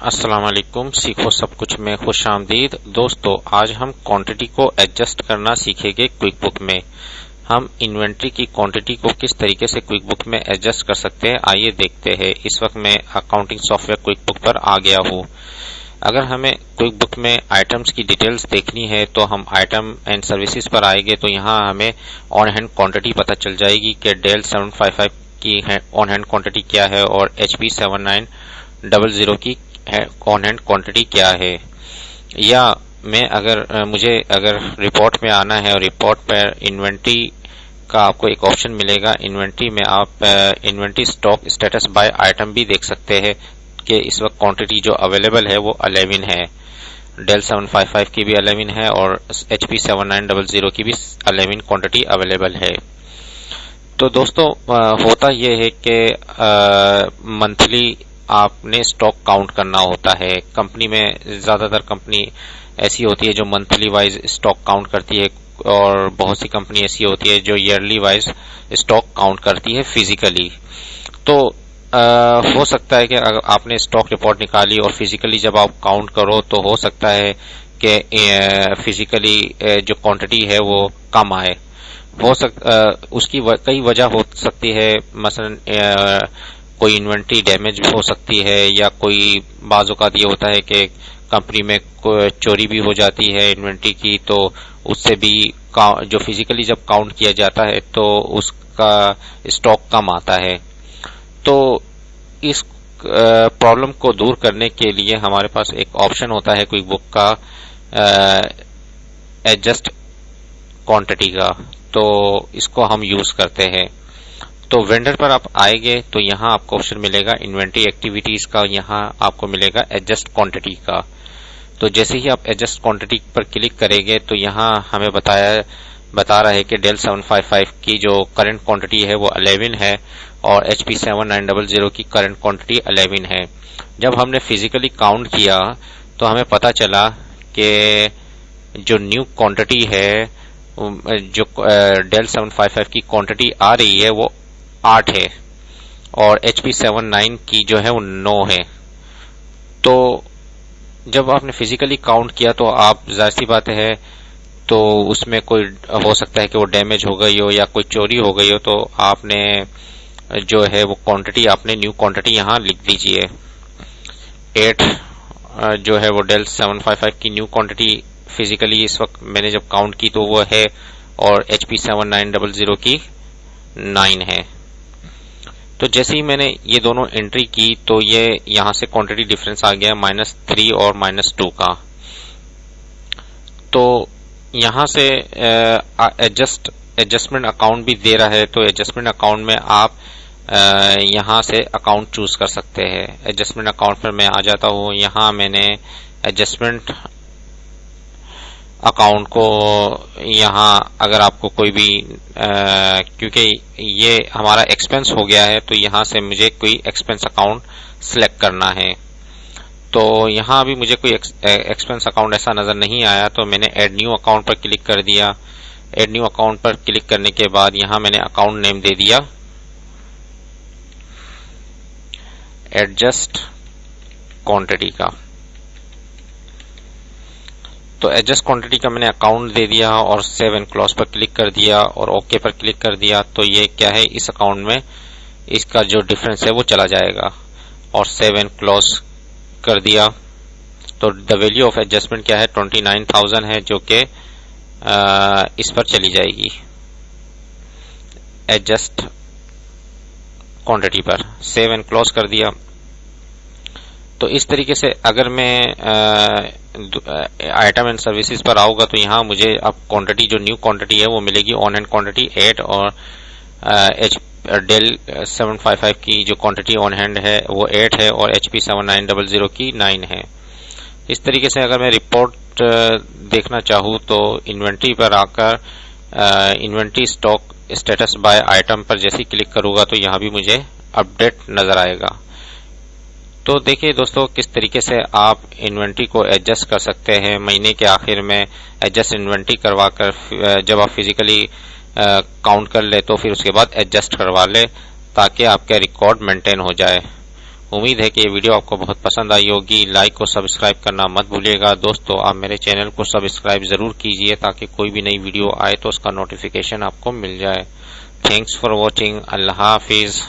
अस्सलाम वालेकुम। सीखो सब कुछ में खुश आमदीद। दोस्तों, आज हम क्वांटिटी को एडजस्ट करना सीखेंगे क्विक बुक में। हम इन्वेंट्री की क्वांटिटी को किस तरीके से क्विक बुक में एडजस्ट कर सकते हैं, आइए देखते हैं। इस वक्त मैं अकाउंटिंग सॉफ्टवेयर क्विक बुक पर आ गया हूँ। अगर हमें क्विक बुक में आइटम्स की डिटेल्स देखनी है तो हम आइटम एंड सर्विसेज पर आएंगे, तो यहाँ हमें ऑन हैंड क्वांटिटी पता चल जाएगी कि डेल 755 की ऑन हैंड क्वांटिटी क्या है और HP 7900 की ऑन हैंड क्वांटिटी क्या है। या मैं मुझे रिपोर्ट में आना है और रिपोर्ट पर इन्वेंट्री का आपको एक ऑप्शन मिलेगा। इन्वेंट्री में आप inventory stock status by item भी देख सकते हैं कि इस वक्त क्वांटिटी जो अवेलेबल है वो 11 है। डेल 755 की भी 11 है और HP 7900 की भी 11 क्वांटिटी अवेलेबल है। तो दोस्तों, होता यह है कि मंथली आपने स्टॉक काउंट करना होता है। कंपनी में ज्यादातर कंपनी ऐसी होती है जो मंथली वाइज स्टॉक काउंट करती है और बहुत सी कंपनी ऐसी होती है जो ईयरली वाइज स्टॉक काउंट करती है फिजिकली। तो हो सकता है कि अगर आपने स्टॉक रिपोर्ट निकाली और फिजिकली जब आप काउंट करो तो हो सकता है कि फिजिकली जो क्वांटिटी है वो कम आए। उसकी कई वजह हो सकती है। मसलन कोई इन्वेंट्री डैमेज हो सकती है या कोई बाज़ औक़ात ये होता है कि कंपनी में चोरी भी हो जाती है इन्वेंट्री की, तो उससे भी जो फिजिकली जब काउंट किया जाता है तो उसका स्टॉक कम आता है। तो इस प्रॉब्लम को दूर करने के लिए हमारे पास एक ऑप्शन होता है क्विक बुक का एडजस्ट क्वांटिटी का, तो इसको हम यूज करते हैं। तो वेंडर पर आप आएंगे तो यहाँ आपको ऑप्शन मिलेगा इन्वेंट्री एक्टिविटीज का, यहाँ आपको मिलेगा एडजस्ट क्वांटिटी का। तो जैसे ही आप एडजस्ट क्वांटिटी पर क्लिक करेंगे तो यहाँ हमें बता रहा है कि डेल 755 की जो करंट क्वांटिटी है वो 11 है और HP 7900 की करंट क्वांटिटी 11 है। जब हमने फिजिकली काउंट किया तो हमें पता चला कि जो न्यू क्वांटिटी है, जो डेल 755 की क्वांटिटी आ रही है वो 8 है और HP 79 की जो है वो 9 है। तो जब आपने फिजिकली काउंट किया तो आप जाहिर सी बात है तो उसमें कोई हो सकता है कि वो डैमेज हो गई हो या कोई चोरी हो गई हो, तो आपने जो है वो क्वांटिटी आपने न्यू क्वांटिटी यहाँ लिख दीजिए। 8 जो है वो डेल 755 की न्यू क्वांटिटी फिजिकली इस वक्त मैंने जब काउंट की तो वो है और HP 7900 की 9 है। तो जैसे ही मैंने ये दोनों एंट्री की तो ये यहाँ से क्वांटिटी डिफरेंस आ गया -3 और -2 का। तो यहाँ से एडजस्टमेंट अकाउंट भी दे रहा है, तो एडजस्टमेंट अकाउंट में आप यहाँ से अकाउंट चूज कर सकते हैं। एडजस्टमेंट अकाउंट पर मैं आ जाता हूँ। यहाँ मैंने एडजस्टमेंट अकाउंट को यहाँ अगर आपको कोई भी क्योंकि ये हमारा एक्सपेंस हो गया है तो यहाँ से मुझे कोई एक्सपेंस अकाउंट सिलेक्ट करना है। तो यहाँ अभी मुझे कोई एक्सपेंस अकाउंट ऐसा नजर नहीं आया, तो मैंने ऐड न्यू अकाउंट पर क्लिक कर दिया। ऐड न्यू अकाउंट पर क्लिक करने के बाद यहाँ मैंने अकाउंट नेम दे दिया एडजस्ट क्वांटिटी का। तो एडजस्ट क्वांटिटी का मैंने अकाउंट दे दिया और सेव एंड क्लोज पर क्लिक कर दिया और ओके पर क्लिक कर दिया। तो ये क्या है, इस अकाउंट में इसका जो डिफरेंस है वो चला जाएगा और सेव एंड क्लोज कर दिया। तो द वैल्यू ऑफ एडजस्टमेंट क्या है, 29,000 है, जो कि इस पर चली जाएगी एडजस्ट क्वांटिटी पर। सेव एंड क्लोज कर दिया। तो इस तरीके से अगर मैं आइटम एंड सर्विसेज पर आऊंगा तो यहाँ मुझे अब क्वांटिटी जो न्यू क्वांटिटी है वो मिलेगी ऑन हैंड क्वांटिटी 8 और डेल 755 की जो क्वांटिटी ऑन हैंड है वो 8 है और HP 7900 की 9 है। इस तरीके से अगर मैं रिपोर्ट देखना चाहूँ तो इन्वेंट्री पर आकर inventory stock status by item पर जैसे क्लिक करूंगा तो यहाँ भी मुझे अपडेट नजर आएगा। तो देखिए दोस्तों, किस तरीके से आप इन्वेंट्री को एडजस्ट कर सकते हैं। महीने के आखिर में एडजस्ट इन्वेंट्री करवाकर जब आप फिजिकली काउंट कर ले तो फिर उसके बाद एडजस्ट करवा ले ताकि आपका रिकॉर्ड मेंटेन हो जाए। उम्मीद है कि ये वीडियो आपको बहुत पसंद आई होगी। लाइक और सब्सक्राइब करना मत भूलिएगा। दोस्तों, आप मेरे चैनल को सब्सक्राइब जरूर कीजिए ताकि कोई भी नई वीडियो आए तो उसका नोटिफिकेशन आपको मिल जाए। Thanks for watching. Allah Hafiz.